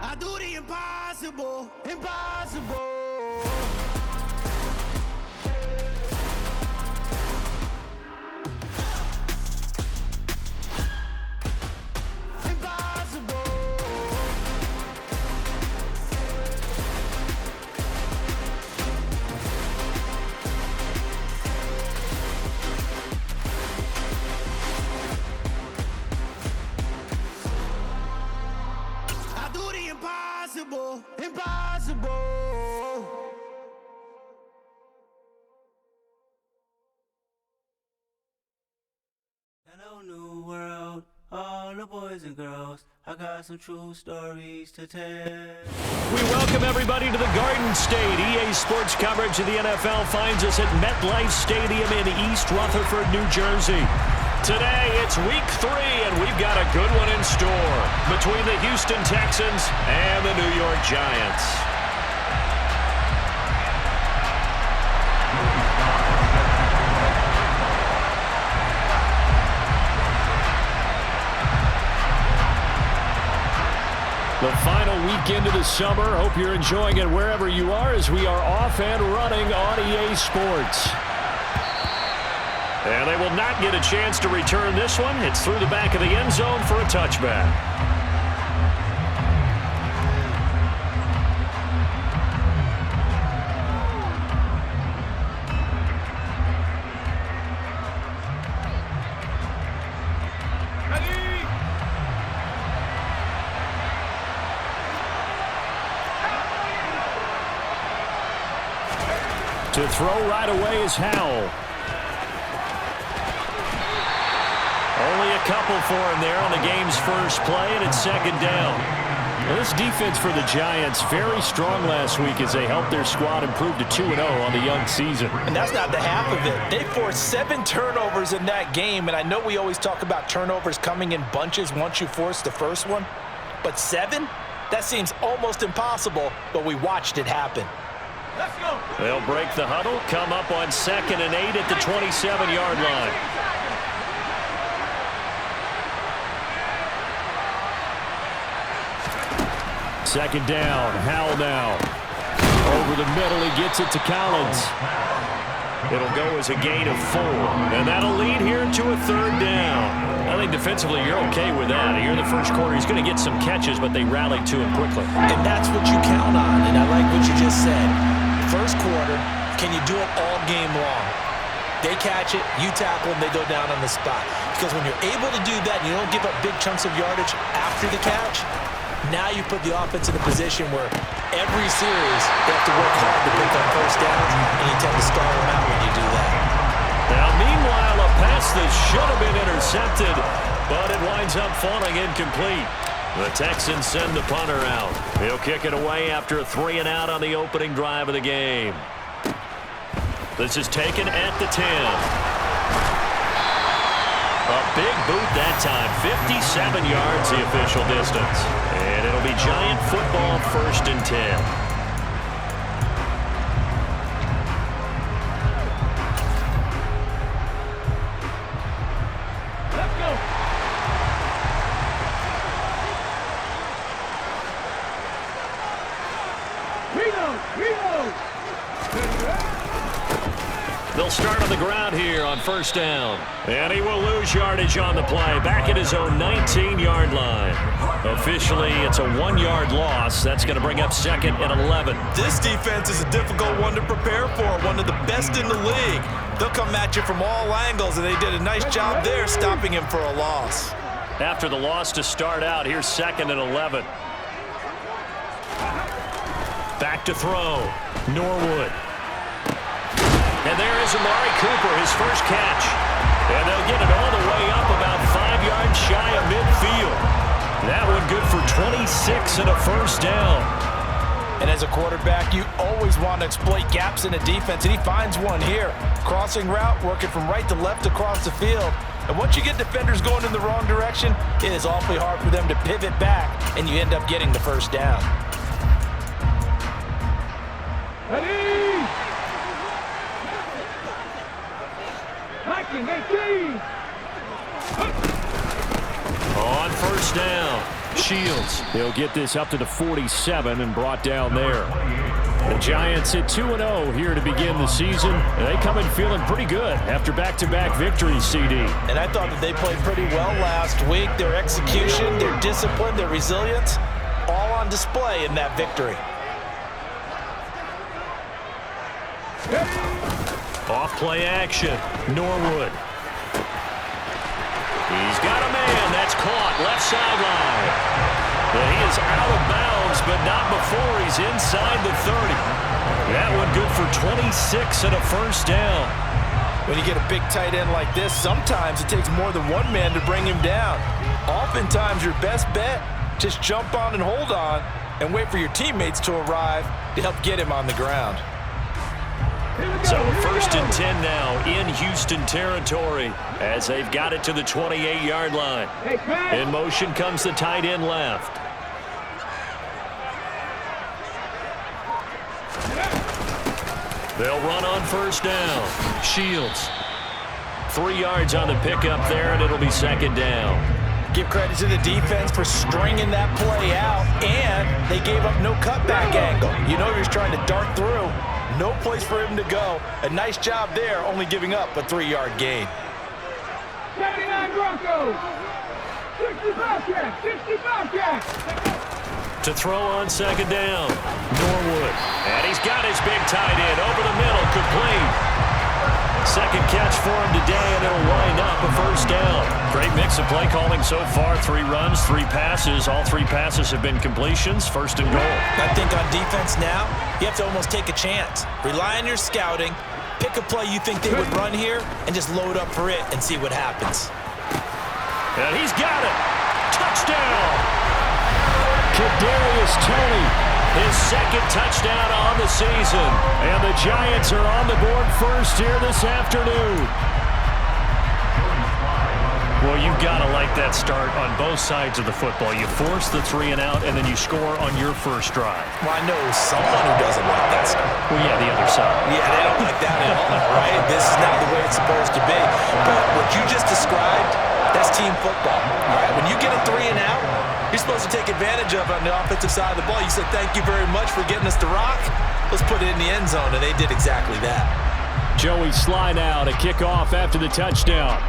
I do the impossible, impossible. Impossible, impossible. Hello, new world, all the boys and girls. I got some true stories to tell. We welcome everybody to the Garden State. EA Sports coverage of the NFL finds us at MetLife Stadium in East Rutherford, New Jersey. Today, it's week 3, and we've got a good one in store between the Houston Texans and the New York Giants. The final weekend of the summer. Hope you're enjoying it wherever you are as we are off and running on EA Sports. And they will not get a chance to return this one. It's through the back of the end zone for a touchback. To throw right away is Howell. Only a couple for him there on the game's first play, and it's second down. Well, this defense for the Giants, very strong last week as they helped their squad improve to 2-0 on the young season. And that's not the half of it. They forced 7 turnovers in that game, and I know we always talk about turnovers coming in bunches once you force the first one, but 7? That seems almost impossible, but we watched it happen. Let's go. They'll break the huddle, come up on 2nd and 8 at the 27-yard line. Second down, Howell now. Over the middle, he gets it to Collins. It'll go as a gain of 4, and that'll lead here to a 3rd down. I think defensively you're okay with that. Here in the first quarter, he's going to get some catches, but they rallied to him quickly. And that's what you count on, and I like what you just said. First quarter, can you do it all game long? They catch it, you tackle them, they go down on the spot. Because when you're able to do that and you don't give up big chunks of yardage after the catch, now you put the offense in a position where every series they have to work hard to pick up first downs, and you tend to stall them out when you do that. Now, meanwhile, a pass that should have been intercepted, but it winds up falling incomplete. The Texans send the punter out. He'll kick it away after a 3-and-out on the opening drive of the game. This is taken at the 10. A big boot that time, 57 yards the official distance. And it'll be Giant football, 1st and 10. They'll start on the ground here on 1st down. And he will lose yardage on the play. Back at his own 19-yard line. Officially, it's a 1-yard loss. That's going to bring up 2nd and 11. This defense is a difficult one to prepare for. One of the best in the league. They'll come at you from all angles, and they did a nice job there stopping him for a loss. After the loss to start out, here's 2nd and 11. Back to throw. Norwood. And there is Amari Cooper, his first catch. And they'll get it all the way up about 5 yards shy of midfield. That one good for 26 and a 1st down. And as a quarterback, you always want to exploit gaps in a defense, and he finds one here. Crossing route, working from right to left across the field. And once you get defenders going in the wrong direction, it is awfully hard for them to pivot back, and you end up getting the 1st down. Ready? On 1st down, Shields. He'll get this up to the 47 and brought down there. The Giants at 2-0 here to begin the season. They come in feeling pretty good after back-to-back victories, CD. And I thought that they played pretty well last week. Their execution, their discipline, their resilience, all on display in that victory. Off play action. Norwood. He's got a man. That's caught. Left sideline. And he is out of bounds, but not before he's inside the 30. That one good for 26 and a first down. When you get a big tight end like this, sometimes it takes more than one man to bring him down. Oftentimes, your best bet, just jump on and hold on and wait for your teammates to arrive to help get him on the ground. So 1st and 10 now in Houston territory as they've got it to the 28-yard line. In motion comes the tight end left. They'll run on first down. Shields. 3 yards on the pickup there, and it'll be second down. Give credit to the defense for stringing that play out, and they gave up no cutback angle. You know you're just trying to dart through. No place for him to go. A nice job there, only giving up a 3-yard gain. 79 Broncos. 65 Cats. 65 Cats. To throw on second down. Norwood. And he's got his big tight end over the middle. Complete. Second catch for him today, and it'll wind up a first down. Great mix of play calling so far. 3 runs, 3 passes. All 3 passes have been completions. First and goal. I think on defense now, you have to almost take a chance. Rely on your scouting. Pick a play you think they would run here, and just load up for it and see what happens. And he's got it. Touchdown. Kadarius Toney. His second touchdown on the season. And the Giants are on the board first here this afternoon. Well, you've got to like that start on both sides of the football. You force the 3 and out, and then you score on your first drive. Well, I know someone who doesn't like that start. Well, yeah, the other side. Yeah, they don't like that at all, right? This is not the way it's supposed to be. But what you just described, that's team football. All right? When you get a 3 and out, you're supposed to take advantage of it on the offensive side of the ball. You said, thank you very much for getting us the rock. Let's put it in the end zone, and they did exactly that. Joey Sly now to kick off after the touchdown.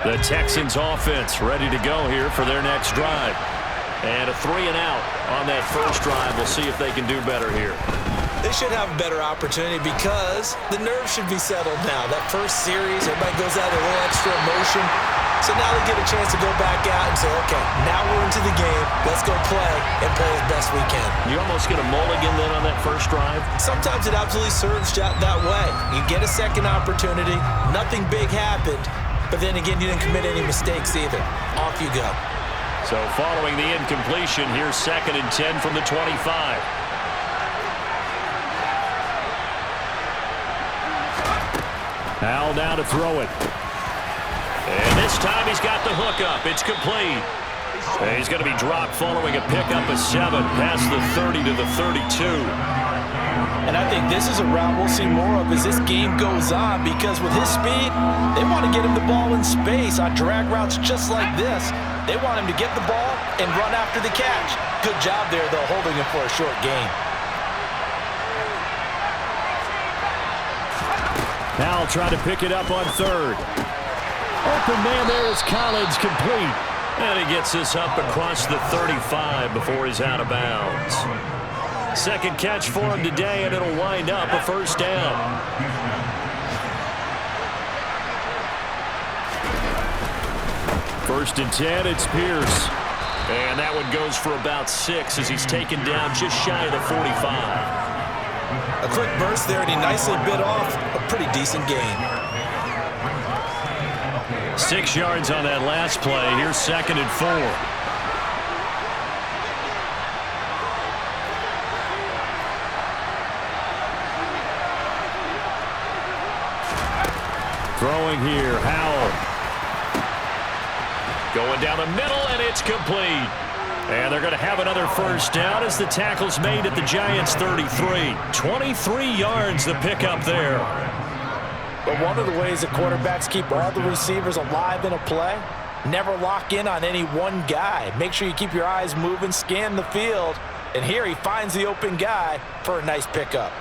The Texans offense ready to go here for their next drive. And a 3 and out on that first drive. We'll see if they can do better here. They should have a better opportunity because the nerves should be settled now. That first series, everybody goes out with a little extra emotion. So now they get a chance to go back out and say, okay, now we're into the game. Let's go play and play as best we can. You almost get a mulligan then on that first drive? Sometimes it absolutely serves that way. You get a second opportunity. Nothing big happened. But then again, you didn't commit any mistakes either. Off you go. So following the incompletion, here's 2nd and 10 from the 25. Al now to throw it. And this time he's got the hook up. It's complete. And he's going to be dropped following a pickup of 7 past the 30 to the 32. And I think this is a route we'll see more of as this game goes on because with his speed, they want to get him the ball in space on drag routes just like this. They want him to get the ball and run after the catch. Good job there, though, holding him for a short gain. Now trying to pick it up on 3rd. Open man there is Collins, complete. And he gets this up across the 35 before he's out of bounds. Second catch for him today, and it'll wind up a first down. First and 10, it's Pierce. And that one goes for about 6 as he's taken down just shy of the 45. A quick burst there, and he nicely bit off a pretty decent gain. 6 yards on that last play. Here's 2nd and 4. Throwing here, Howell. Going down the middle, and it's complete. And they're going to have another first down as the tackle's made at the Giants' 33. 23 yards the pickup there. But one of the ways that quarterbacks keep all the receivers alive in a play, never lock in on any one guy. Make sure you keep your eyes moving, scan the field. And here he finds the open guy for a nice pickup.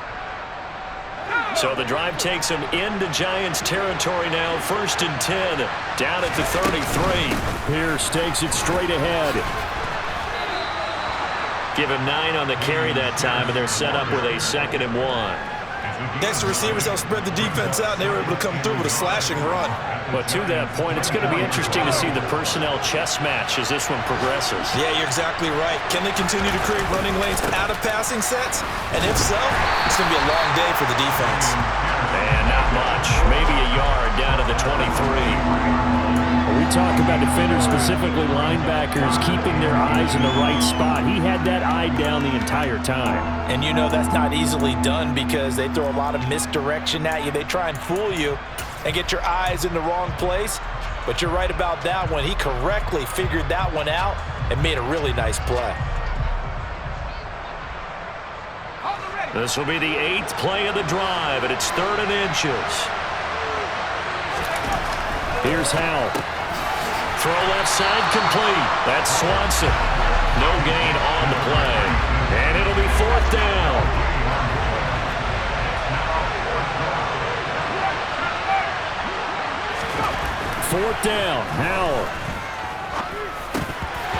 So the drive takes him into Giants territory now. 1st and 10, down at the 33. Pierce takes it straight ahead. Give him 9 on the carry that time, and they're set up with a 2nd and 1. Next to receivers, they'll spread the defense out, and they were able to come through with a slashing run. But to that point, it's going to be interesting to see the personnel chess match as this one progresses. Yeah, you're exactly right. Can they continue to create running lanes out of passing sets? And if so, it's going to be a long day for the defense. And not much. Maybe a yard down to the 23. We talk about defenders, specifically linebackers, keeping their eyes in the right spot. He had that eye down the entire time. And you know that's not easily done because they throw a lot of misdirection at you. They try and fool you and get your eyes in the wrong place. But you're right about that one. He correctly figured that one out and made a really nice play. This will be the 8th play of the drive, and it's 3rd and inches. Here's Howell. Throw left side complete. That's Swanson. No gain on the play. And it'll be 4th down. Fourth down, Howell.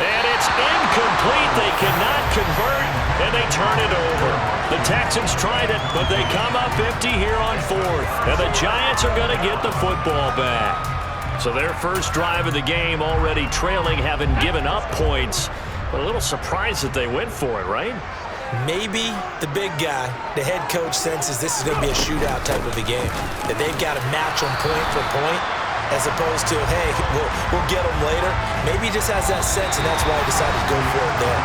And it's incomplete. They cannot convert, and they turn it over. The Texans tried it, but they come up empty here on 4th. And the Giants are going to get the football back. So their first drive of the game already trailing, having given up points. But a little surprised that they went for it, right? Maybe the big guy, the head coach, senses this is going to be a shootout type of a game. That they've got to match them point for point, as opposed to, hey, we'll get them later. Maybe he just has that sense, and that's why he decided to go for it there.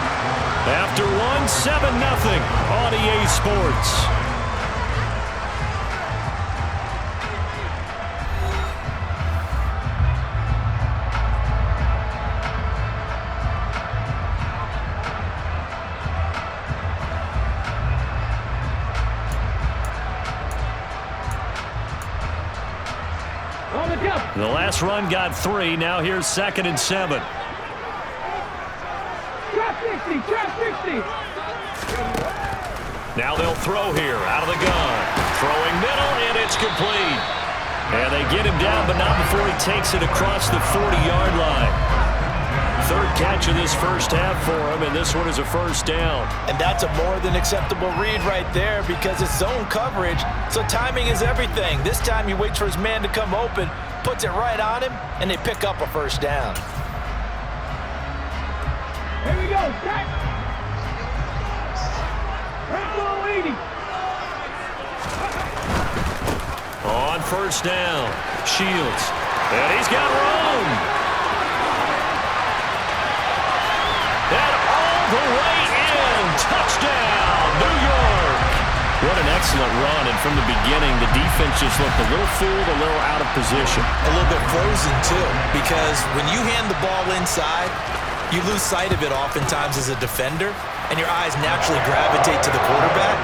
After 7-0 on EA Sports. The last run got 3. Now here's 2nd and 7. Trap 60, trap 60. Now they'll throw here out of the gun. Throwing middle, and it's complete. And they get him down, but not before he takes it across the 40-yard line. 3rd catch of this first half for him, and this one is a first down. And that's a more than acceptable read right there because it's zone coverage, so timing is everything. This time he waits for his man to come open, puts it right on him, and they pick up a first down. Here we go, Jack. Rambo 80. On first down, Shields. And he's got room. And all the way in. Touchdown, New York. What an excellent run. And from the beginning, the defense just looked a little fooled, a little out of position. A little bit frozen, too, because when you hand the ball inside, you lose sight of it oftentimes as a defender, and your eyes naturally gravitate to the quarterback.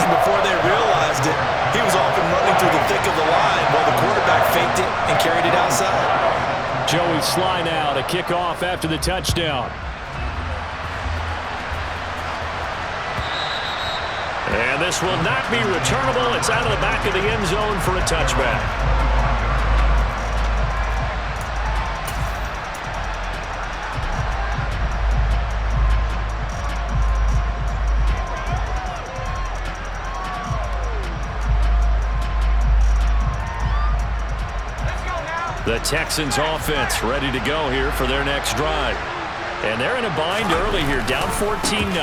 And before they realized it, he was off and running through the thick of the line while the quarterback faked it and carried it outside. Joey Sly now to kick off after the touchdown. And this will not be returnable. It's out of the back of the end zone for a touchback. The Texans offense ready to go here for their next drive. And they're in a bind early here, down 14-0.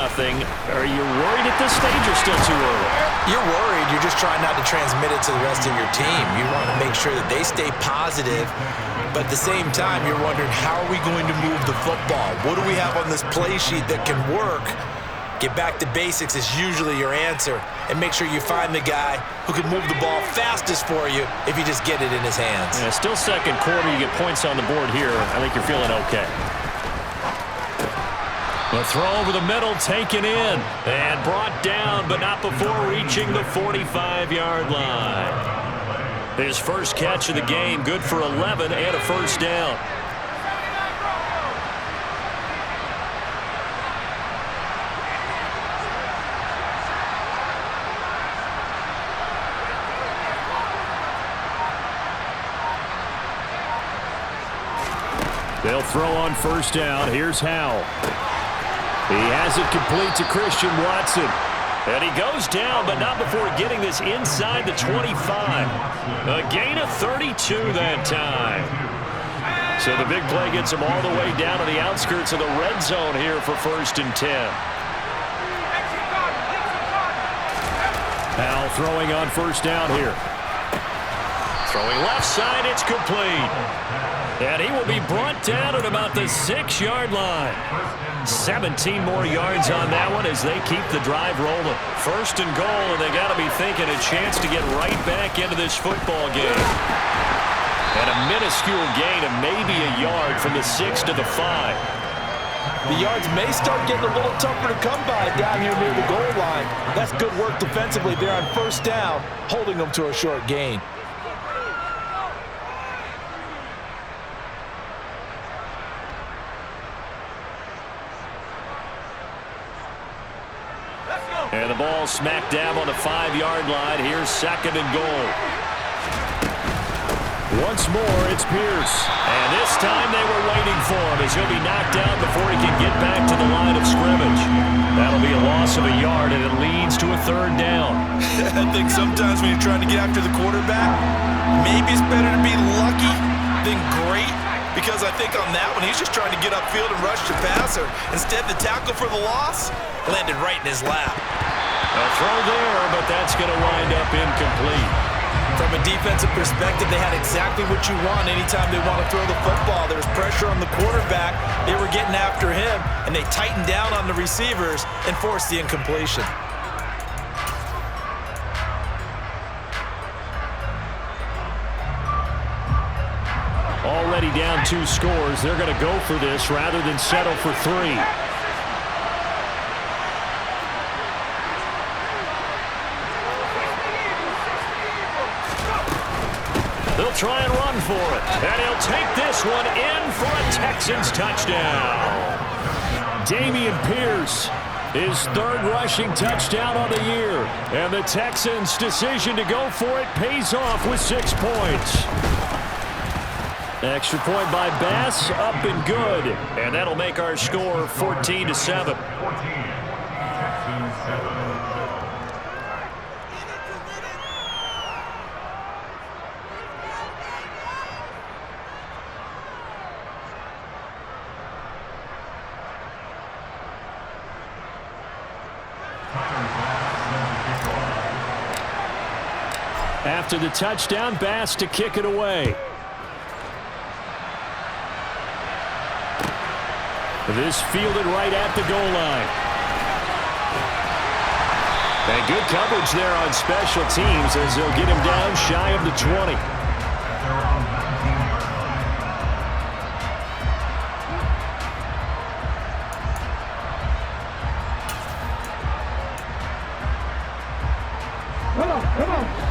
Are you worried at this stage or still too early? You're worried. You're just trying not to transmit it to the rest of your team. You want to make sure that they stay positive, but at the same time, you're wondering, how are we going to move the football? What do we have on this play sheet that can work Get back to basics is usually your answer, and make sure you find the guy who can move the ball fastest for you if you just get it in his hands. Yeah, still second quarter. You get points on the board here. I think you're feeling okay. The throw over the middle, taken in, and brought down, but not before reaching the 45-yard line. His first catch of the game, good for 11 and a first down. They'll throw on first down. Here's Howell. He has it complete to Christian Watson. And he goes down, but not before getting this inside the 25. A gain of 32 that time. So the big play gets him all the way down to the outskirts of the red zone here for 1st and 10. Howell throwing on first down here. Throwing left side, it's complete. And he will be brought down at about the 6-yard line. 17 more yards on that one as they keep the drive rolling. 1st and goal, and they got to be thinking a chance to get right back into this football game. And a minuscule gain of maybe a yard from the 6 to the 5. The yards may start getting a little tougher to come by down here near the goal line. That's good work defensively there on first down, holding them to a short gain. And the ball smack dab on the 5-yard line. Here's 2nd and goal. Once more, it's Pierce. And this time they were waiting for him as he'll be knocked out before he can get back to the line of scrimmage. That'll be a loss of a yard, and it leads to a 3rd down. I think sometimes when you're trying to get after the quarterback, maybe it's better to be lucky than great. Because I think on that one, he's just trying to get upfield and rush the passer. Instead, the tackle for the loss landed right in his lap. A throw there, but that's going to wind up incomplete. From a defensive perspective, they had exactly what you want anytime they want to throw the football. There was pressure on the quarterback. They were getting after him, and they tightened down on the receivers and forced the incompletion. Already down 2 scores. They're going to go for this rather than settle for 3. They'll try and run for it. And he'll take this one in for a Texans touchdown. Dameon Pierce, his 3rd rushing touchdown on the year. And the Texans' decision to go for it pays off with 6 points. Extra point by Bass, up and good. And that'll make our score 14-7. After the touchdown, Bass to kick it away. This fielded right at the goal line. And good coverage there on special teams as they'll get him down shy of the 20.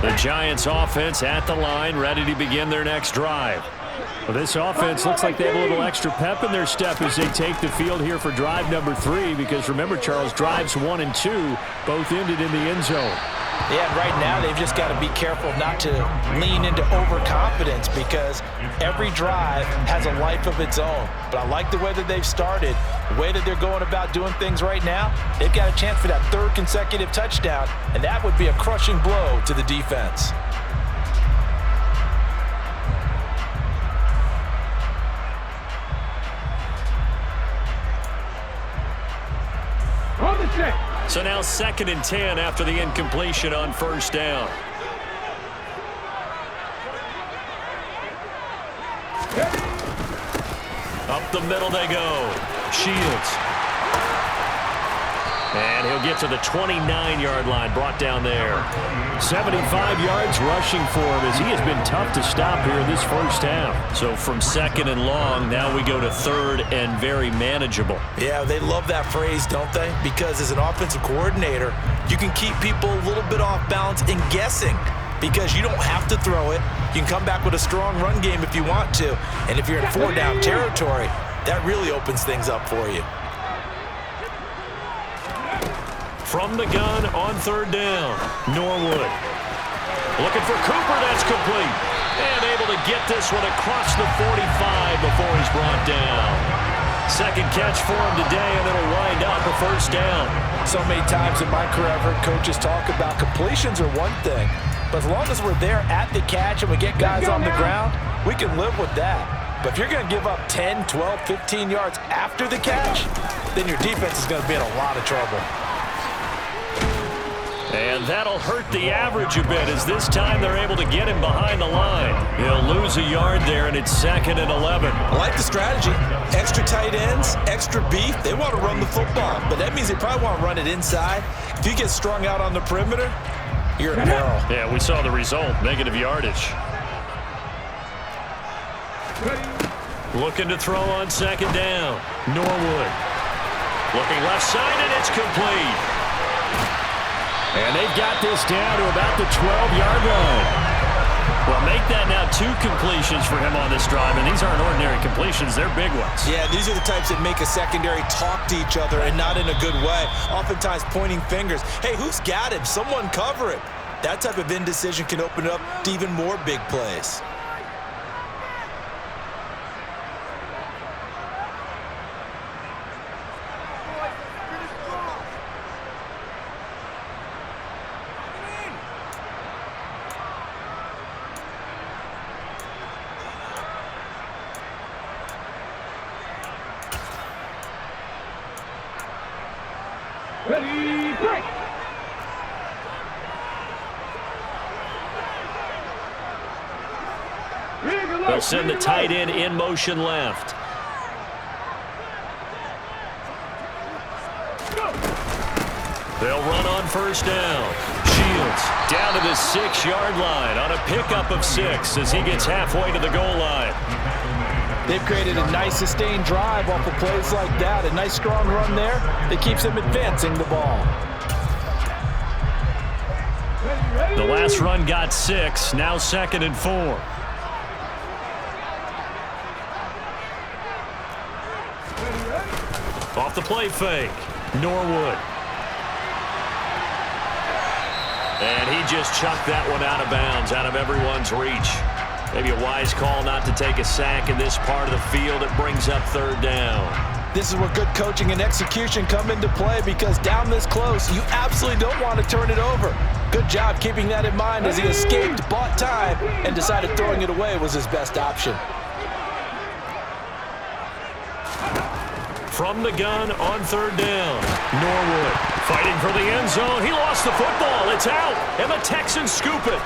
The Giants offense at the line, ready to begin their next drive. Well, this offense looks like they have a little extra pep in their step as they take the field here for drive number 3, because remember, Charles, drives 1 and 2 both ended in the end zone. Yeah, right now they've just got to be careful not to lean into overconfidence, because every drive has a life of its own. But I like the way that they've started, the way that they're going about doing things right now. They've got a chance for that 3rd consecutive touchdown, and that would be a crushing blow to the defense. So now 2nd and 10 after the incompletion on first down. Up the middle they go. Shields. And he'll get to the 29-yard line, brought down there. 75 yards rushing for him as he has been tough to stop here this first half. So from second and long, now we go to third and very manageable. Yeah, they love that phrase, don't they? Because as an offensive coordinator, you can keep people a little bit off balance and guessing because you don't have to throw it. You can come back with a strong run game if you want to. And if you're in four-down territory, that really opens things up for you. From the gun on third down, Norwood. Looking for Cooper, that's complete. And able to get this one across the 45 before he's brought down. Second catch for him today, and it'll wind up a first down. So many times in my career, I've heard coaches talk about completions are one thing, but as long as we're there at the catch and we get guys on the ground, we can live with that. But if you're going to give up 10, 12, 15 yards after the catch, then your defense is going to be in a lot of trouble. And that'll hurt the average a bit as this time they're able to get him behind the line. He'll lose a yard there, and it's 2nd and 11. I like the strategy. Extra tight ends, extra beef. They want to run the football, but that means they probably want to run it inside. If you get strung out on the perimeter, you're in peril. Yeah, we saw the result, negative yardage. Looking to throw on second down. Norwood. Looking left side, and it's complete. And they've got this down to about the 12-yard line. Well, make that now 2 completions for him on this drive, and these aren't ordinary completions. They're big ones. Yeah, these are the types that make a secondary talk to each other and not in a good way. Oftentimes pointing fingers. Hey, who's got him? Someone cover him. That type of indecision can open it up to even more big plays. Ready, break. They'll send the tight end in motion left. They'll run on first down. Shields down to the 6-yard line on a pickup of 6 as he gets halfway to the goal line. They've created a nice sustained drive off of plays like that. A nice strong run there that keeps them advancing the ball. The last run got 6, now 2nd and 4. Off the play fake, Norwood. And he just chucked that one out of bounds, out of everyone's reach. Maybe a wise call not to take a sack in this part of the field. It brings up third down. This is where good coaching and execution come into play because down this close, you absolutely don't want to turn it over. Good job keeping that in mind as he escaped, bought time, and decided throwing it away was his best option. From the gun on third down, Norwood fighting for the end zone. He lost the football. It's out, and the Texans scoop it.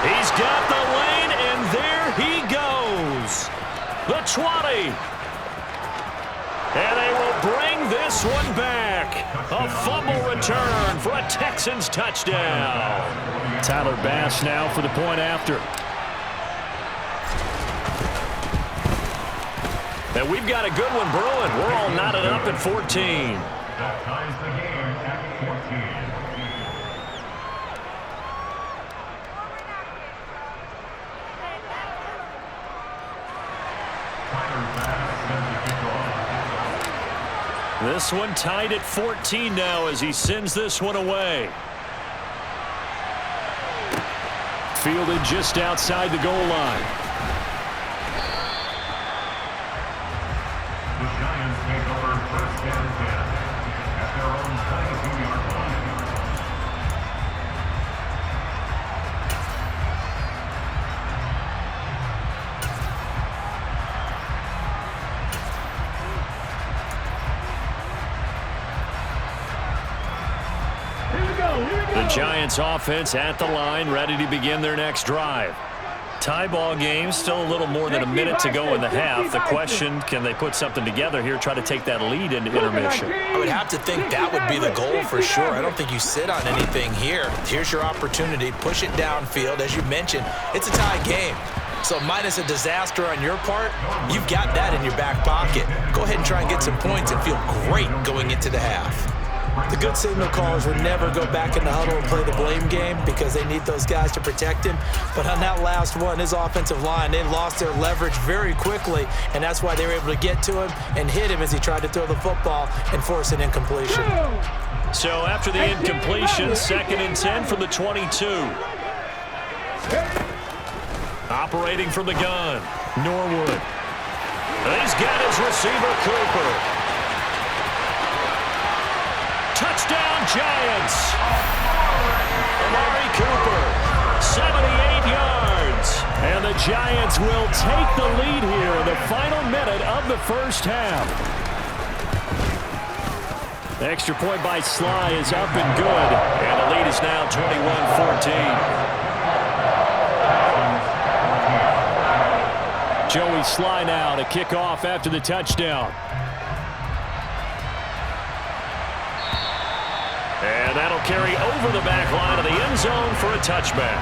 He's got the lane, and there he goes. The 20. And they will bring this one back. A fumble return for a Texans touchdown. Tyler Bass now for the point after. And we've got a good one brewing. We're all knotted up at 14. That ties the game at 14. This one tied at 14 now as he sends this one away. Fielded just outside the goal line. The Giants take over first and 10 at their own 22-yard line. The Giants offense at the line, ready to begin their next drive. Tie ball game, still a little more than a minute to go in the half. The question, can they put something together here, try to take that lead into intermission? I would have to think that would be the goal for sure. I don't think you sit on anything here. Here's your opportunity. Push it downfield. As you mentioned, it's a tie game. So minus a disaster on your part, you've got that in your back pocket. Go ahead and try and get some points and feel great going into the half. The good signal callers would never go back in the huddle and play the blame game because they need those guys to protect him. But on that last one, his offensive line, they lost their leverage very quickly, and that's why they were able to get to him and hit him as he tried to throw the football and force an incompletion. So after the incompletion, 2nd and 10 from the 22. Operating from the gun, Norwood. He's got his receiver, Cooper. Touchdown, Giants! Amari Cooper, 78 yards. And the Giants will take the lead here in the final minute of the first half. The extra point by Sly is up and good. And the lead is now 21-14. Joey Sly now to kick off after the touchdown. And that'll carry over the back line of the end zone for a touchback.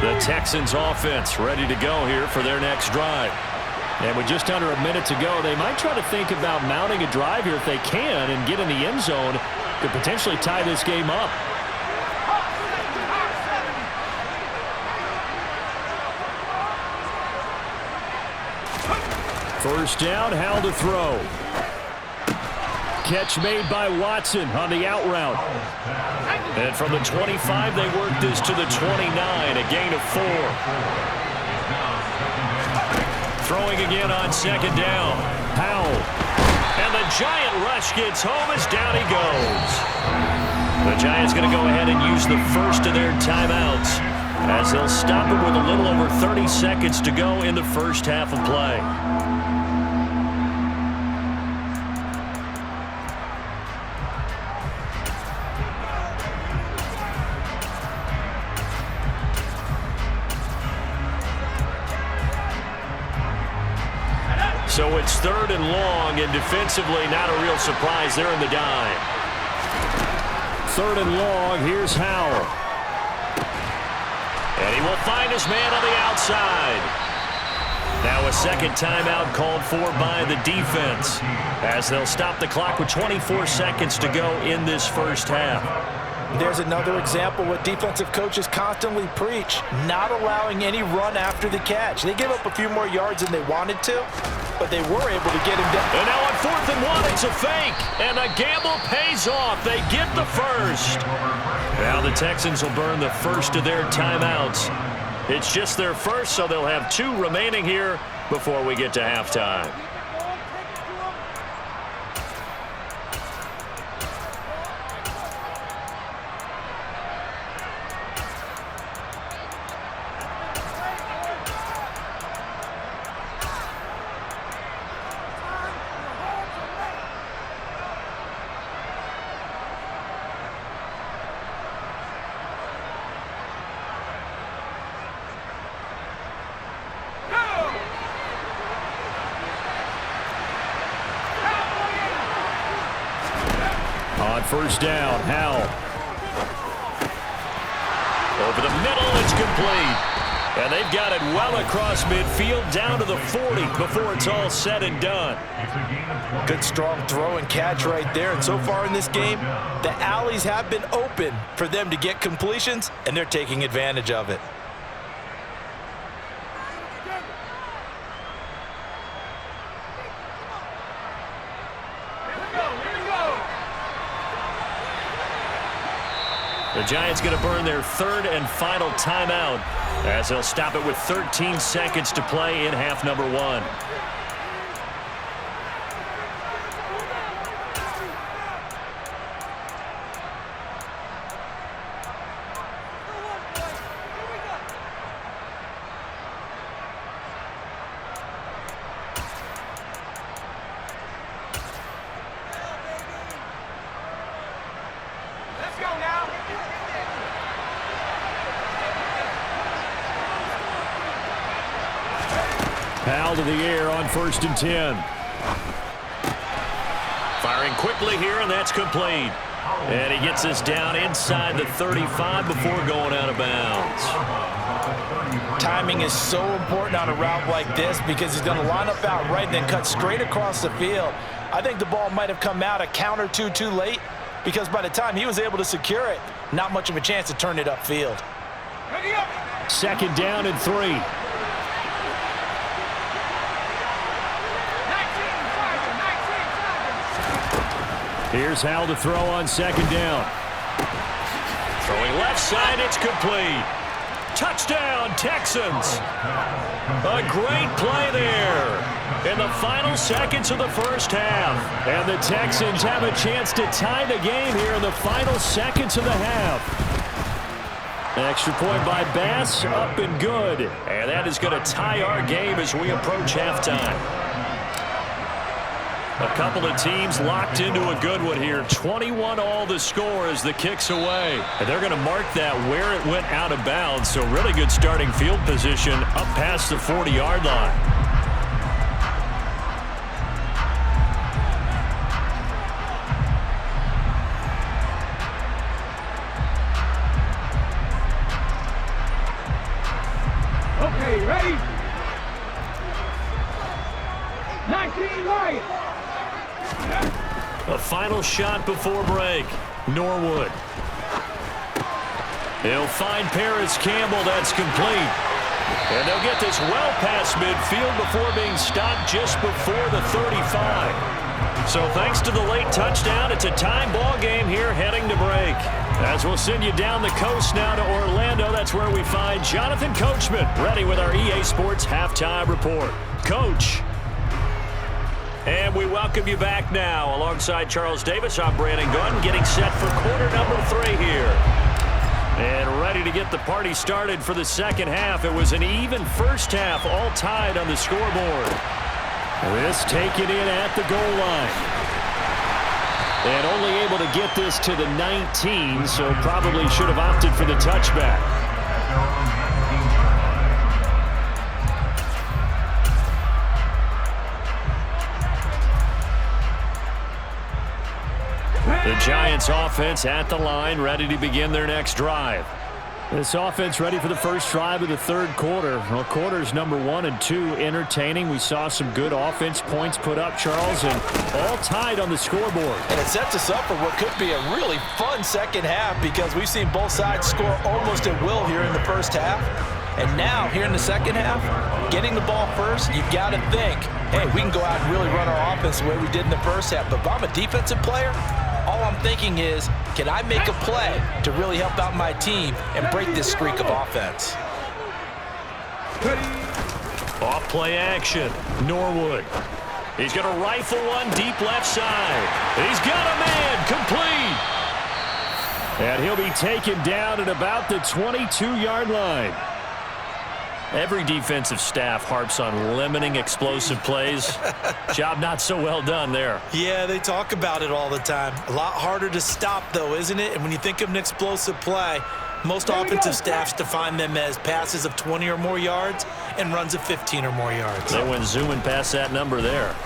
The Texans offense ready to go here for their next drive. And with just under a minute to go, they might try to think about mounting a drive here if they can and get in the end zone to potentially tie this game up. First down, Howell to throw. Catch made by Watson on the out route. And from the 25, they work this to the 29, a gain of 4. Throwing again on 2nd down, Howell. And the Giant rush gets home as down he goes. The Giants going to go ahead and use the first of their timeouts as they'll stop it with a little over 30 seconds to go in the first half of play. So it's 3rd and long, and defensively not a real surprise. They're in the dime. 3rd and long, here's Howell. And he will find his man on the outside. Now a second timeout called for by the defense as they'll stop the clock with 24 seconds to go in this first half. There's another example what defensive coaches constantly preach, not allowing any run after the catch. They give up a few more yards than they wanted to, but they were able to get him down. And now on 4th and 1, it's a fake, and the gamble pays off. They get the first. Now the Texans will burn the first of their timeouts. It's just their first, so they'll have 2 remaining here before we get to halftime. First down, Howell. Over the middle, it's complete. And they've got it well across midfield down to the 40 before it's all said and done. Good strong throw and catch right there. And so far in this game, the alleys have been open for them to get completions, and they're taking advantage of it. The Giants going to burn their 3rd and final timeout as they'll stop it with 13 seconds to play in half number 1. Powell to the air on 1st and 10. Firing quickly here, and that's complete. And he gets us down inside the 35 before going out of bounds. Timing is so important on a route like this because he's going to line up out right and then cut straight across the field. I think the ball might have come out a count or two too late because by the time he was able to secure it, not much of a chance to turn it upfield. 2nd down and 3. Here's Howell to throw on 2nd down. Throwing left side, it's complete. Touchdown, Texans. A great play there in the final seconds of the first half. And the Texans have a chance to tie the game here in the final seconds of the half. An extra point by Bass, up and good. And that is going to tie our game as we approach halftime. A couple of teams locked into a good one here. 21 all the score as the kick's away. And they're going to mark that where it went out of bounds. So really good starting field position up past the 40-yard line. Okay, ready? 19 right. A final shot before break. Norwood. He'll find Paris Campbell. That's complete. And they'll get this well past midfield before being stopped just before the 35. So thanks to the late touchdown, it's a tie ball game here heading to break. As we'll send you down the coast now to Orlando, that's where we find Jonathan Coachman ready with our EA Sports Halftime Report. Coach. And we welcome you back now. Alongside Charles Davis, I'm Brandon Gunn, getting set for quarter number 3 here. And ready to get the party started for the second half. It was an even first half, all tied on the scoreboard. This taken in at the goal line. And only able to get this to the 19, so probably should have opted for the touchback. The Giants offense at the line, ready to begin their next drive. This offense ready for the first drive of the third quarter. Well, quarters number 1 and 2 entertaining. We saw some good offense points put up, Charles, and all tied on the scoreboard. And it sets us up for what could be a really fun second half because we've seen both sides score almost at will here in the first half. And now, here in the second half, getting the ball first, you've got to think, hey, we can go out and really run our offense the way we did in the first half. But if I'm a defensive player, all I'm thinking is, can I make a play to really help out my team and break this streak of offense? Off play action. Norwood. He's going to rifle one deep left side. He's got a man complete. And he'll be taken down at about the 22-yard line. Every defensive staff harps on limiting explosive plays. Job not so well done there. Yeah, they talk about it all the time. A lot harder to stop, though, isn't it? And when you think of an explosive play, most offensive staffs define them as passes of 20 or more yards and runs of 15 or more yards. They went zooming past that number there.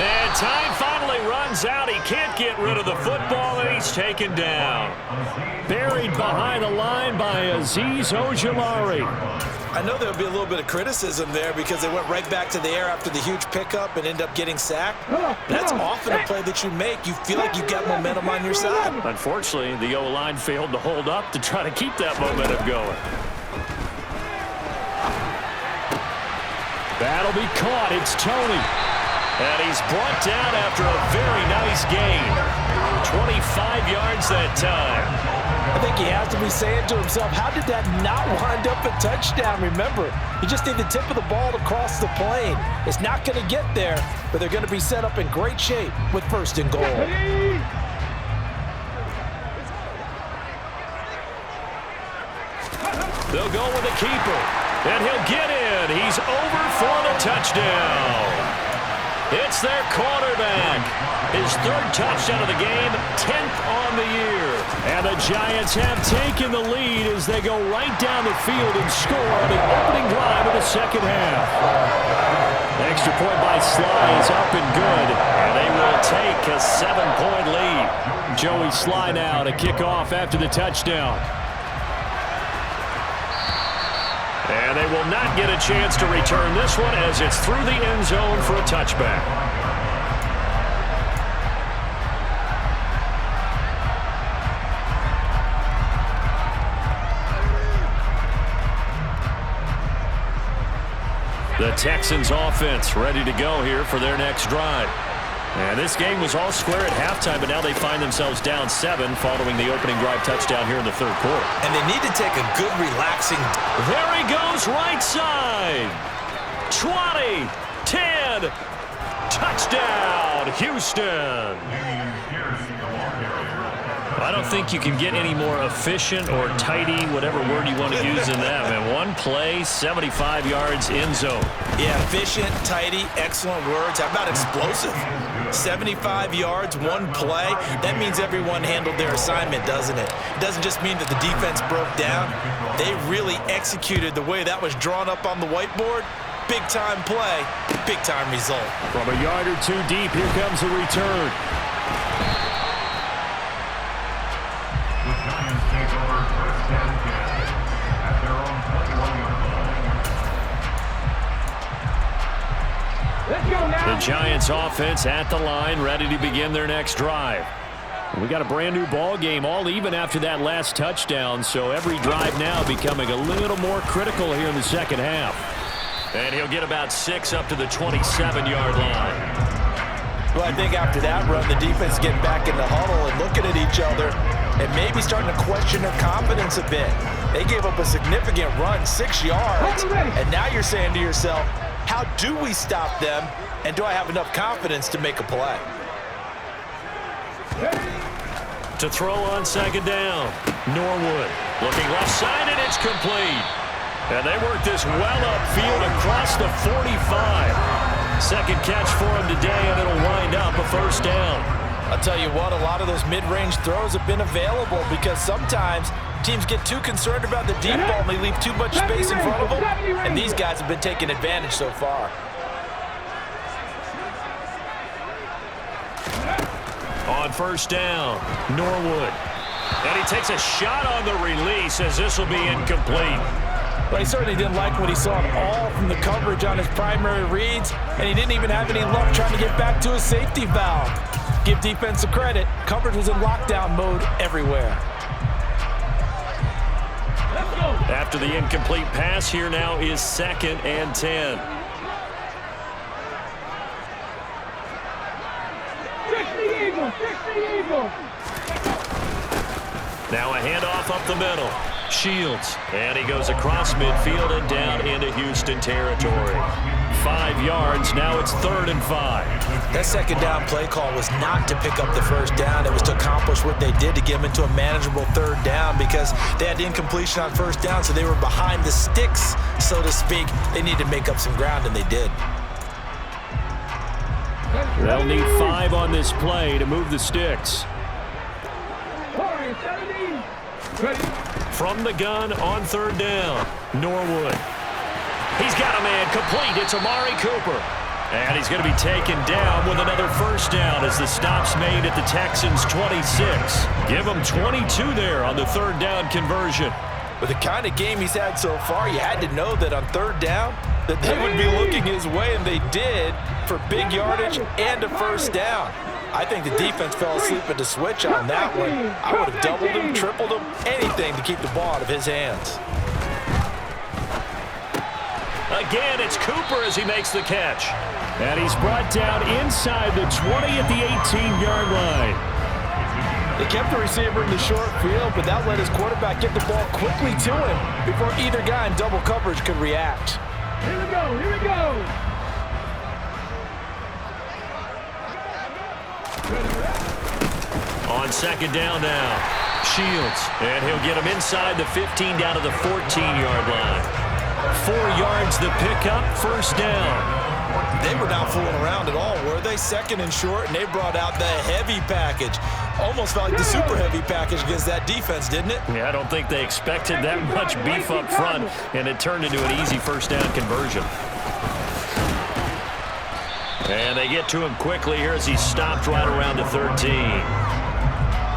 And time finally runs out. He can't get rid of the football, and he's taken down. Buried behind the line by Azeez Ojulari. I know there'll be a little bit of criticism there because they went right back to the air after the huge pickup and ended up getting sacked. That's often a play that you make. You feel like you've got momentum on your side. Unfortunately, the O-line failed to hold up to try to keep that momentum going. That'll be caught. It's Tony. And he's brought down after a very nice gain. 25 yards that time. I think he has to be saying to himself, how did that not wind up a touchdown? Remember, you just need the tip of the ball to cross the plane. It's not going to get there, but they're going to be set up in great shape with 1st and goal. They'll go with the keeper, and he'll get in. He's over for the touchdown. It's their quarterback. His third touchdown of the game, 10th on the year. And the Giants have taken the lead as they go right down the field and score on the opening drive of the second half. The extra point by Sly is up and good, and they will take a 7-point lead. Joey Sly now to kick off after the touchdown. And they will not get a chance to return this one as it's through the end zone for a touchback. The Texans offense ready to go here for their next drive. And this game was all square at halftime, but now they find themselves down 7 following the opening drive touchdown here in the third quarter. And they need to take a good, relaxing. There he goes, right side. 20, 10, touchdown, Houston. I don't think you can get any more efficient or tidy, whatever word you want to use in that, man. One play, 75 yards, end zone. Yeah, efficient, tidy, excellent words. How about explosive? 75 yards, one play. That means everyone handled their assignment, doesn't it? It doesn't just mean that the defense broke down. They really executed the way that was drawn up on the whiteboard. Big-time play, big-time result. From a yard or two deep, here comes a return. The Giants take over first and 10 at their own 21-yard line. Let's go now. The Giants offense at the line, ready to begin their next drive. We got a brand new ball game, all even after that last touchdown, so every drive now becoming a little more critical here in the second half. And he'll get about 6 up to the 27-yard line. Well, I think after that run, the defense getting back in the huddle and looking at each other and maybe starting to question their confidence a bit. They gave up a significant run, 6 yards, and now you're saying to yourself, how do we stop them, and do I have enough confidence to make a play? To throw on second down, Norwood looking left side, and it's complete. And they work this well upfield across the 45. Second catch for him today, and it'll wind up a first down. I'll tell you what, a lot of those mid-range throws have been available because sometimes teams get too concerned about the deep ball and they leave too much space in front of them, and these guys have been taking advantage so far. On first down, Norwood. And he takes a shot on the release as this will be incomplete. Well, he certainly didn't like what he saw all from the coverage on his primary reads, and he didn't even have any luck trying to get back to his safety valve. Give defense a credit. Coverage was in lockdown mode everywhere. After the incomplete pass, here now is 2nd and 10. Now a handoff up the middle. Shields, and he goes across midfield and down into Houston territory. 5 yards, now it's 3rd and 5. That second down play call was not to pick up the first down. It was to accomplish what they did to get them into a manageable 3rd down because they had incompletion on first down, so they were behind the sticks, so to speak. They needed to make up some ground, and they did. They'll need 5 on this play to move the sticks. From the gun on 3rd down, Norwood. He's got a man complete. It's Amari Cooper. And he's going to be taken down with another first down as the stop's made at the Texans' 26. Give him 22 there on the 3rd down conversion. With the kind of game he's had so far, you had to know that on 3rd down that they would be looking his way, and they did, for big yardage and a first down. I think the defense fell asleep at the switch on that one. I would have doubled him, tripled him, anything to keep the ball out of his hands. Again, it's Cooper as he makes the catch. And he's brought down inside the 20 at the 18-yard line. They kept the receiver in the short field, but that let his quarterback get the ball quickly to him before either guy in double coverage could react. Here we go, here we go. On 2nd down now, Shields, and he'll get him inside the 15 down to the 14-yard line. 4 yards the pickup, first down. They were not fooling around at all, were they? Second and short, and they brought out the heavy package. Almost felt like the super heavy package against that defense, didn't it? Yeah, I don't think they expected that much beef up front, and it turned into an easy first down conversion. And they get to him quickly here as he stopped right around the 13.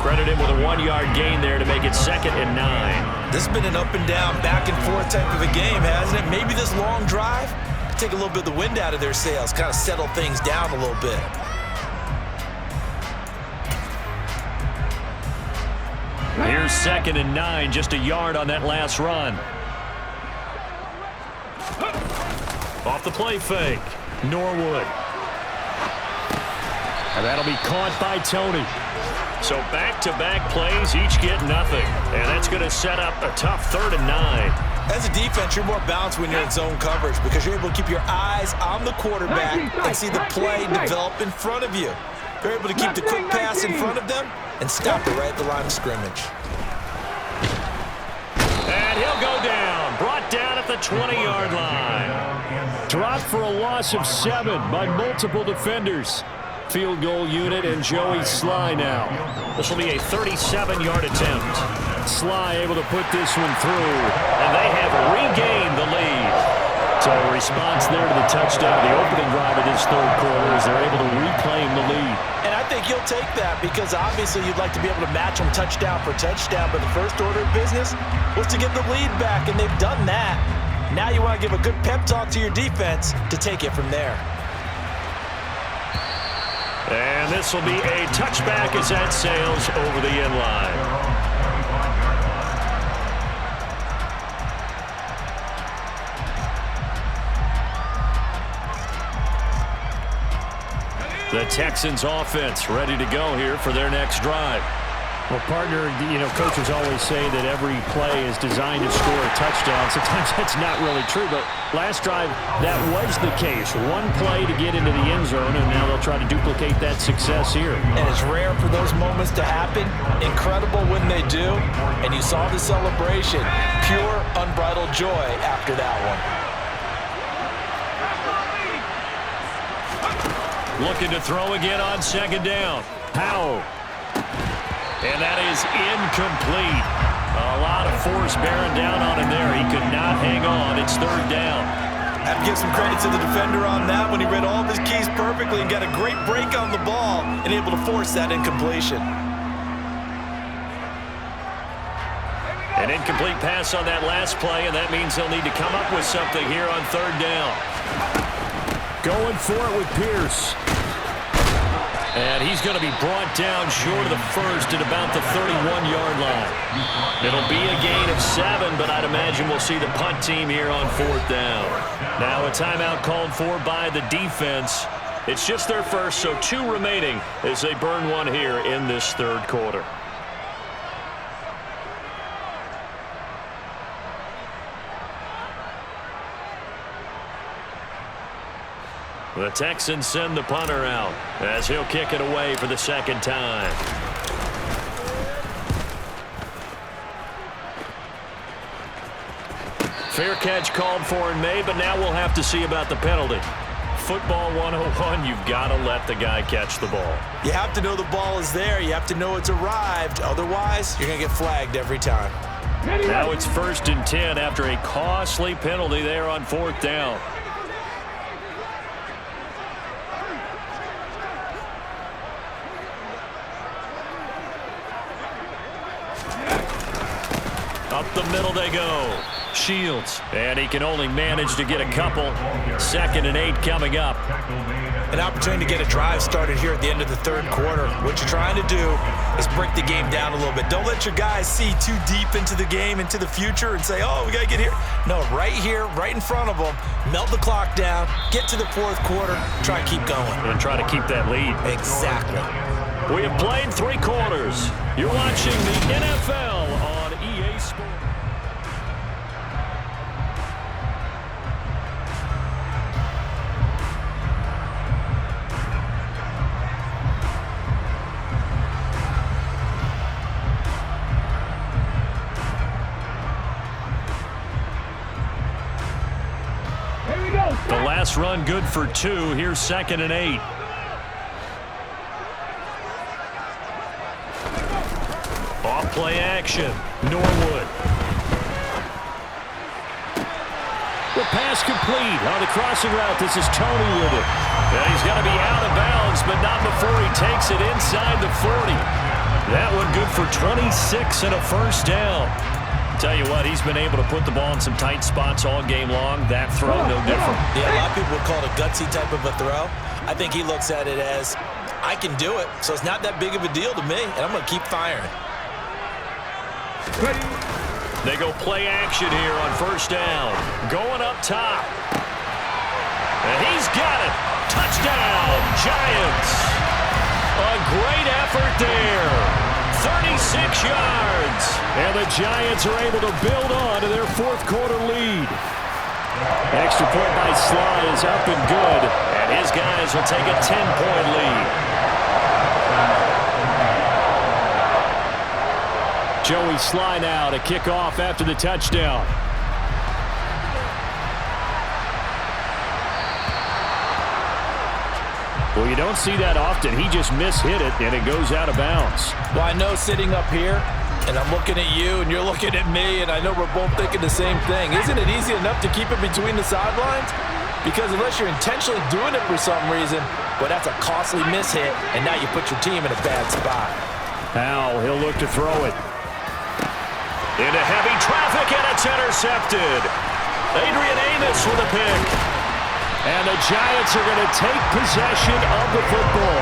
Credit him with a 1-yard gain there to make it 2nd and 9. This has been an up and down, back and forth type of a game, hasn't it? Maybe this long drive take a little bit of the wind out of their sails, kind of settle things down a little bit. Here's 2nd and 9, just a yard on that last run. Off the play fake, Norwood. And that'll be caught by Tony. So back-to-back plays, each get nothing. And that's going to set up a tough 3rd and 9. As a defense, you're more balanced when you're in zone coverage because you're able to keep your eyes on the quarterback and see the play develop in front of you. You're able to keep the quick pass in front of them and stop it right at the line of scrimmage. And he'll go down. Brought down at the 20-yard line. Dropped for a loss of 7 by multiple defenders. Field goal unit and Joey Sly now. This will be a 37-yard attempt. Sly able to put this one through, and they have regained the lead. So a response there to the touchdown, the opening drive of this 3rd quarter, as they're able to reclaim the lead. And I think you'll take that because obviously you'd like to be able to match them touchdown for touchdown, but the first order of business was to get the lead back, and they've done that. Now you want to give a good pep talk to your defense to take it from there. And this will be a touchback as that sails over the end line. The Texans offense ready to go here for their next drive. Well, partner, coaches always say that every play is designed to score a touchdown. Sometimes that's not really true, but last drive, that was the case. One play to get into the end zone, and now they'll try to duplicate that success here. And it's rare for those moments to happen. Incredible when they do. And you saw the celebration. Pure, unbridled joy after that one. Looking to throw again on 2nd down. Powell. And that is incomplete. A lot of force bearing down on him there. He could not hang on. It's 3rd down. I have to give some credit to the defender on that when he read all of his keys perfectly and got a great break on the ball and able to force that incompletion. An incomplete pass on that last play, and that means they'll need to come up with something here on 3rd down. Going for it with Pierce. And he's going to be brought down short of the first at about the 31-yard line. It'll be a gain of 7, but I'd imagine we'll see the punt team here on 4th down. Now a timeout called for by the defense. It's just their first, so 2 remaining as they burn one here in this 3rd quarter. The Texans send the punter out as he'll kick it away for the 2nd time. Fair catch called for and made, but now we'll have to see about the penalty. Football 101, you've got to let the guy catch the ball. You have to know the ball is there. You have to know it's arrived. Otherwise, you're going to get flagged every time. Now it's 1st and 10 after a costly penalty there on 4th down. Up the middle they go. Shields. And he can only manage to get a couple. 2nd and 8 coming up. An opportunity to get a drive started here at the end of the 3rd quarter. What you're trying to do is break the game down a little bit. Don't let your guys see too deep into the game, into the future, and say, oh, we got to get here. No, right here, right in front of them. Melt the clock down. Get to the 4th quarter. Try to keep going. And try to keep that lead. Exactly. We have played 3 quarters. You're watching the NFL on EA Sports. this run good for 2. Here's 2nd and 8. Off play action. Norwood. The pass complete on the crossing route. This is Tony with it. And he's got to be out of bounds, but not before he takes it inside the 40. That one good for 26 and a first down. Tell you what, he's been able to put the ball in some tight spots all game long. That throw, no different. Yeah, a lot of people would call it a gutsy type of a throw. I think he looks at it as, I can do it, so it's not that big of a deal to me, and I'm going to keep firing. They go play action here on first down. Going up top. And he's got it. Touchdown, Giants. A great effort there. 36 yards. And the Giants are able to build on to their fourth quarter lead. Extra point by Sly is up and good. And his guys will take a 10-point lead. Joey Sly now to kick off after the touchdown. Well, you don't see that often. He just mishit it, and it goes out of bounds. Well, I know sitting up here, and I'm looking at you, and you're looking at me, and I know we're both thinking the same thing. Isn't it easy enough to keep it between the sidelines? Because unless you're intentionally doing it for some reason, well, that's a costly mishit, and now you put your team in a bad spot. Now he'll look to throw it. Into heavy traffic, and it's intercepted. Adrian Amos with a pick. And the Giants are going to take possession of the football.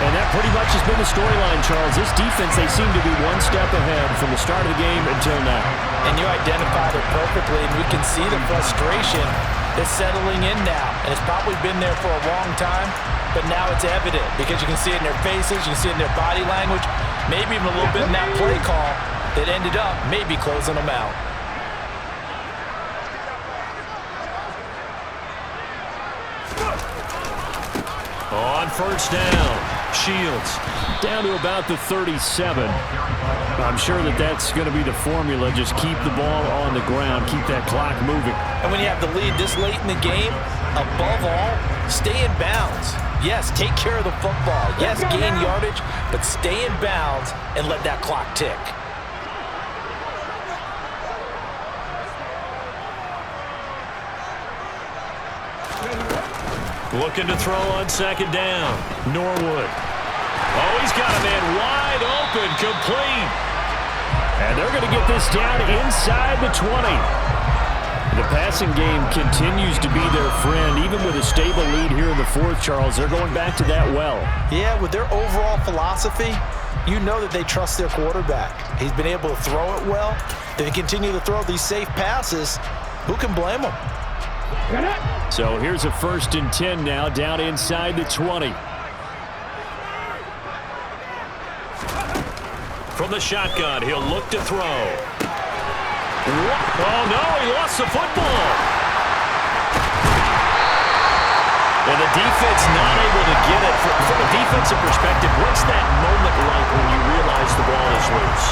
And that pretty much has been the storyline, Charles. This defense, they seem to be one step ahead from the start of the game until now. And you identified it perfectly, and we can see the frustration that's settling in now. And it's probably been there for a long time, but now it's evident because you can see it in their faces, you can see it in their body language, maybe even a little bit in that play call that ended up maybe closing them out. On first down, Shields. Down to about the 37. I'm sure that's going to be the formula. Just keep the ball on the ground. Keep that clock moving. And when you have the lead this late in the game, above all, stay in bounds. Yes, take care of the football. Yes, gain yardage, but stay in bounds and let that clock tick. Looking to throw on second down. Norwood. Oh, he's got a man wide open, complete. And they're going to get this down inside the 20. The passing game continues to be their friend. Even with a stable lead here in the fourth, Charles, they're going back to that well. Yeah, with their overall philosophy, you know that they trust their quarterback. He's been able to throw it well. They continue to throw these safe passes. Who can blame them? So here's a 1st and 10 now, down inside the 20. From the shotgun, he'll look to throw. Oh, no, he lost the football. And the defense not able to get it. From a defensive perspective, what's that moment like when you realize the ball is loose?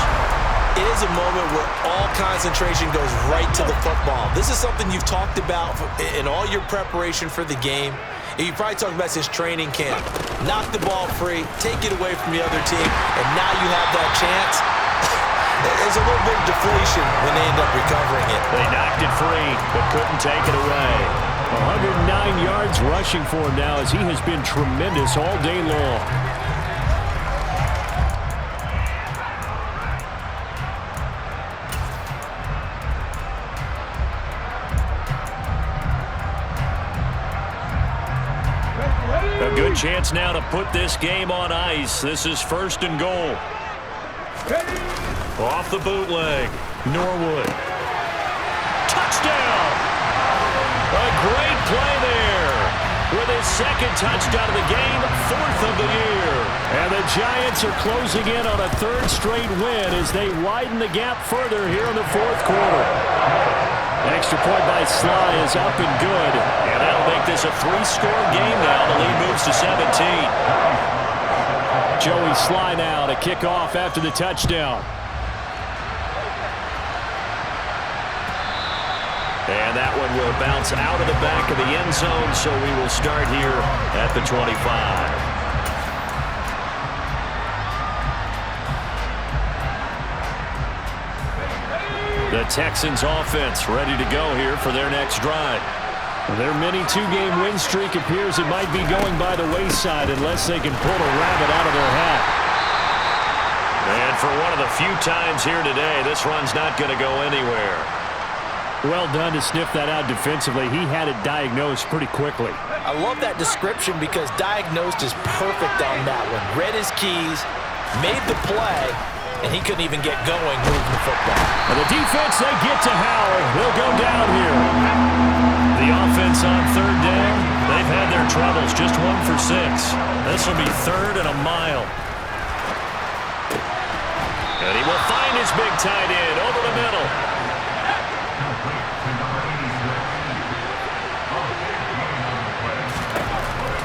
It is a moment where all concentration goes right to the football. This is something you've talked about in all your preparation for the game. You probably talked about since training camp. Knock the ball free, take it away from the other team, and now you have that chance. There's a little bit of deflation when they end up recovering it. They knocked it free, but couldn't take it away. 109 yards rushing for him now as he has been tremendous all day long. A good chance now to put this game on ice. This is 1st and goal. Off the bootleg, Norwood. Touchdown! A great play there. With his 2nd touchdown of the game, 4th of the year. And the Giants are closing in on a 3rd straight win as they widen the gap further here in the 4th quarter. Extra point by Sly is up and good. And that'll make this a 3-score game now. The lead moves to 17. Joey Sly now to kick off after the touchdown. And that one will bounce out of the back of the end zone, so we will start here at the 25. The Texans offense ready to go here for their next drive. Their mini two-game win streak appears it might be going by the wayside unless they can pull a rabbit out of their hat. And for one of the few times here today, this run's not going to go anywhere. Well done to sniff that out defensively. He had it diagnosed pretty quickly. I love that description because diagnosed is perfect on that one. Read his keys, made the play, and he couldn't even get going moving the football. And the defense, they get to Howell. He'll go down here. The offense on third down, they've had their troubles, just 1 for 6. This will be 3rd and a mile. And he will find his big tight end over the middle.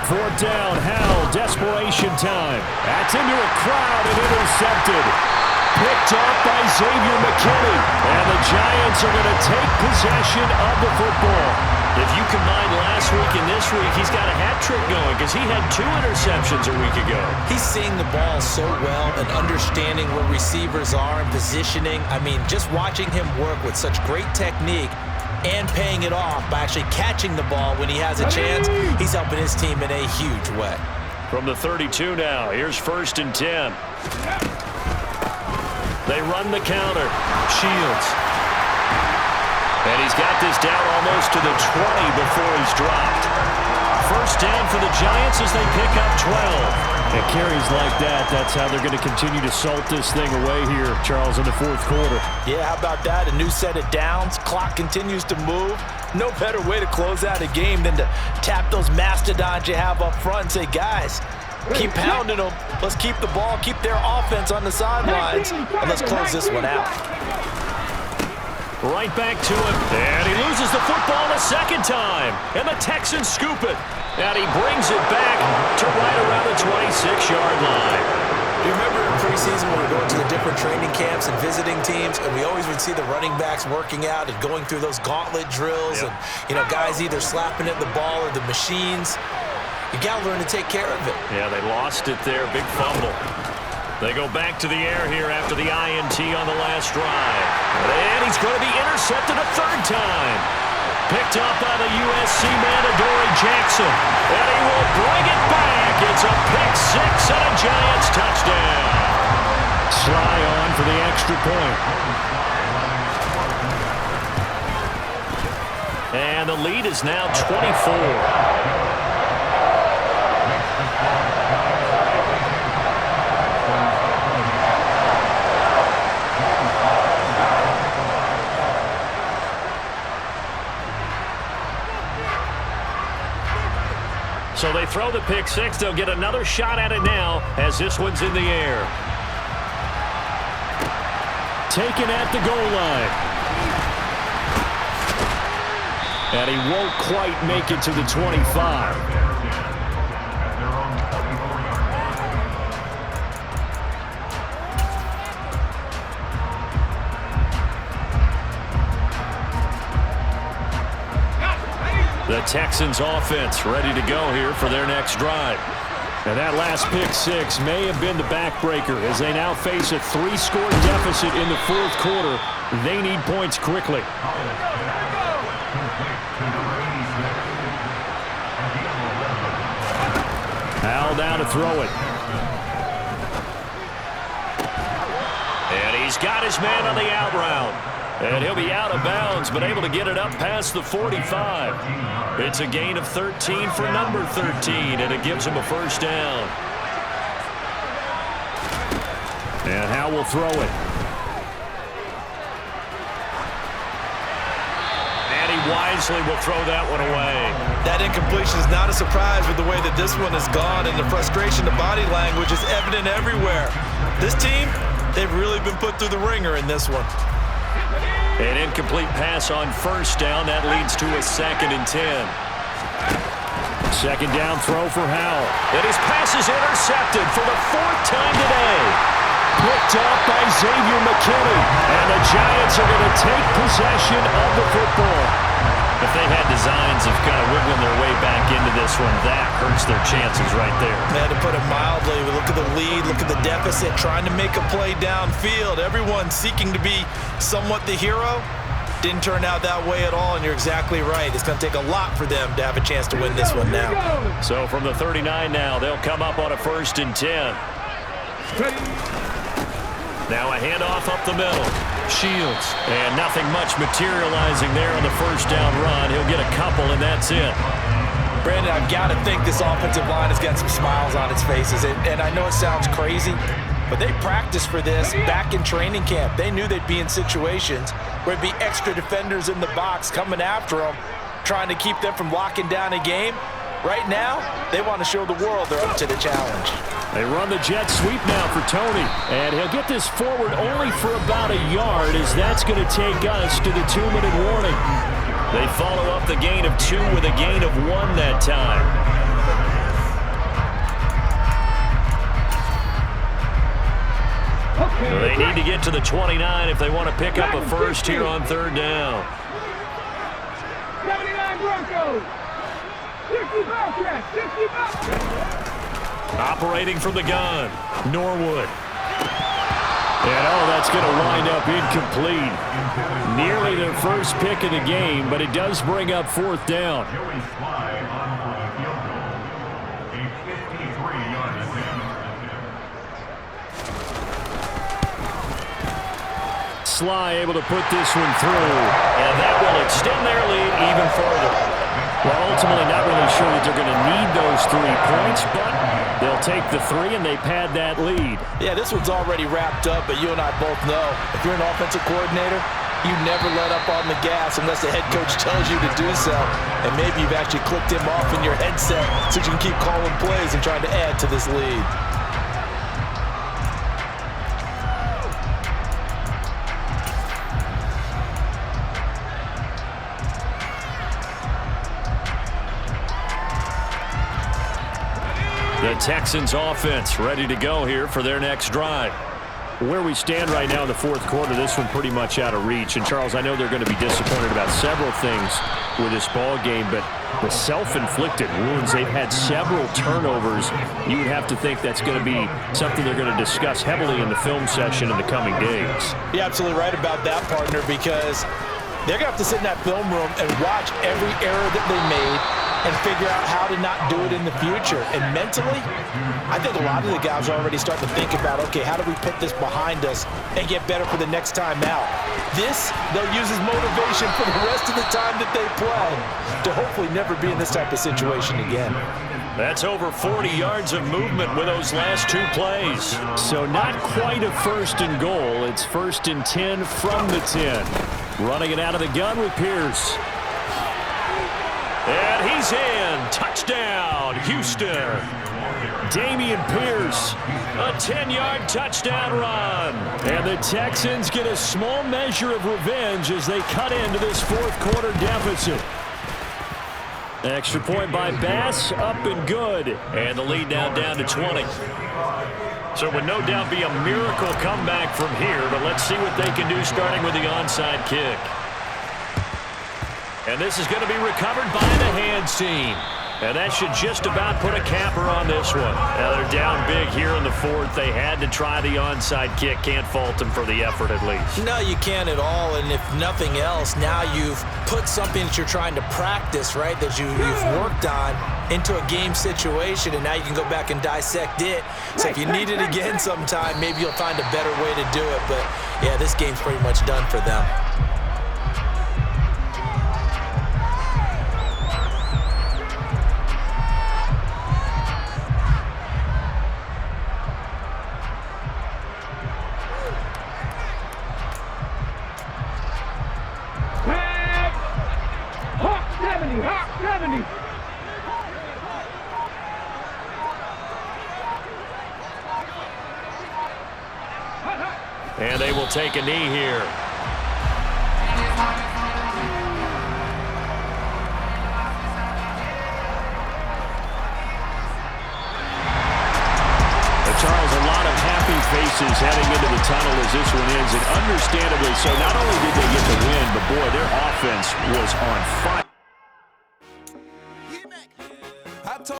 Fourth down, Howell, desperation time. That's into a crowd and intercepted. Picked off by Xavier McKinney. And the Giants are going to take possession of the football. If you combine last week and this week, he's got a hat trick going because he had 2 interceptions a week ago. He's seeing the ball so well and understanding where receivers are and positioning. I mean, just watching him work with such great technique and paying it off by actually catching the ball when he has a chance, he's helping his team in a huge way. From the 32 now, here's 1st and 10. They run the counter. Shields. And he's got this down almost to the 20 before he's dropped. 1st down for the Giants as they pick up 12. And carries like that, that's how they're going to continue to salt this thing away here, Charles, in the 4th quarter. Yeah, how about that? A new set of downs. Clock continues to move. No better way to close out a game than to tap those mastodons you have up front and say, guys, keep pounding them. Let's keep the ball, keep their offense on the sidelines, and let's close this one out. Right back to him, and he loses the football the 2nd time, and the Texans scoop it, and he brings it back to right around the 26-yard line. You remember in preseason when we were going to the different training camps and visiting teams, and we always would see the running backs working out and going through those gauntlet drills, and guys either slapping at the ball or the machines. You got to learn to take care of it. Yeah, they lost it there, big fumble. They go back to the air here after the INT on the last drive. And he's going to be intercepted a 3rd time. Picked up by the USC man, Adoree Jackson. And he will bring it back. It's a pick 6 and a Giants touchdown. Sly on for the extra point. And the lead is now 24. So they throw the pick 6. They'll get another shot at it now as this one's in the air. Taken at the goal line. And he won't quite make it to the 25. The Texans offense ready to go here for their next drive. And that last pick 6 may have been the backbreaker as they now face a 3-score deficit in the 4th quarter. They need points quickly. Howell down to throw it. And he's got his man on the out route. And he'll be out of bounds, but able to get it up past the 45. It's a gain of 13 for number 13, and it gives him a 1st down. And Howell will throw it. And he wisely will throw that one away. That incompletion is not a surprise with the way that this one has gone, and the frustration, the body language is evident everywhere. This team, they've really been put through the ringer in this one. An incomplete pass on 1st down. That leads to a 2nd and 10. 2nd down throw for Howell. And his pass is intercepted for the 4th time today. Picked off by Xavier McKinney. And the Giants are going to take possession of the football. If they had designs of kind of wiggling their way back into this one, that hurts their chances right there. Man, to put it mildly, look at the lead, look at the deficit, trying to make a play downfield. Everyone seeking to be somewhat the hero. Didn't turn out that way at all, and you're exactly right. It's going to take a lot for them to have a chance to win this one now. So from the 39 now, they'll come up on a 1st and 10. Now a handoff up the middle. Shields. And nothing much materializing there on the 1st down run. He'll get a couple, and that's it. Brandon, I've got to think this offensive line has got some smiles on its faces. And I know it sounds crazy, but they practiced for this back in training camp. They knew they'd be in situations where it'd be extra defenders in the box coming after them, trying to keep them from locking down a game. Right now, they want to show the world they're up to the challenge. They run the jet sweep now for Tony. And he'll get this forward only for about a yard, as that's going to take us to the 2-minute warning. They follow up the gain of 2 with a gain of 1 that time. They need to get to the 29 if they want to pick up a first here on 3rd down. 79 Broncos. 60 Bobcats. 60 Bobcats. Operating from the gun, Norwood. And that's going to wind up incomplete. Nearly their first pick of the game, but it does bring up 4th down. Sly able to put this one through, and that will extend their lead even further. Well, ultimately not really sure that they're going to need those 3 points, but they'll take the 3 and they pad that lead. Yeah, this one's already wrapped up, but you and I both know if you're an offensive coordinator, you never let up on the gas unless the head coach tells you to do so. And maybe you've actually clicked him off in your headset so you can keep calling plays and trying to add to this lead. The Texans offense ready to go here for their next drive. Where we stand right now in the 4th quarter, this one pretty much out of reach. And, Charles, I know they're going to be disappointed about several things with this ball game, but the self-inflicted wounds, they've had several turnovers. You would have to think that's going to be something they're going to discuss heavily in the film session in the coming days. You're absolutely right about that, partner, because they're going to have to sit in that film room and watch every error that they made and figure out how to not do it in the future. And mentally, I think a lot of the guys are already starting to think about, okay, how do we put this behind us and get better for the next time out? This, they'll use as motivation for the rest of the time that they play to hopefully never be in this type of situation again. That's over 40 yards of movement with those last 2 plays. So not quite a 1st and goal. It's 1st and 10 from the 10. Running it out of the gun with Pierce. And he's in. Touchdown, Houston. Dameon Pierce, a 10-yard touchdown run. And the Texans get a small measure of revenge as they cut into this 4th quarter deficit. Extra point by Bass, up and good. And the lead now down to 20. So it would no doubt be a miracle comeback from here, but let's see what they can do starting with the onside kick. And this is going to be recovered by the hands team. And that should just about put a capper on this one. Now they're down big here in the 4th. They had to try the onside kick. Can't fault them for the effort at least. No, you can't at all. And if nothing else, now you've put something that you're trying to practice, right, that you've worked on into a game situation, and now you can go back and dissect it. So if you need it again sometime, maybe you'll find a better way to do it. But, yeah, this game's pretty much done for them. And they will take a knee here. The Charles, a lot of happy faces heading into the tunnel as this one ends, and understandably so. Not only did they get the win, but boy, their offense was on fire.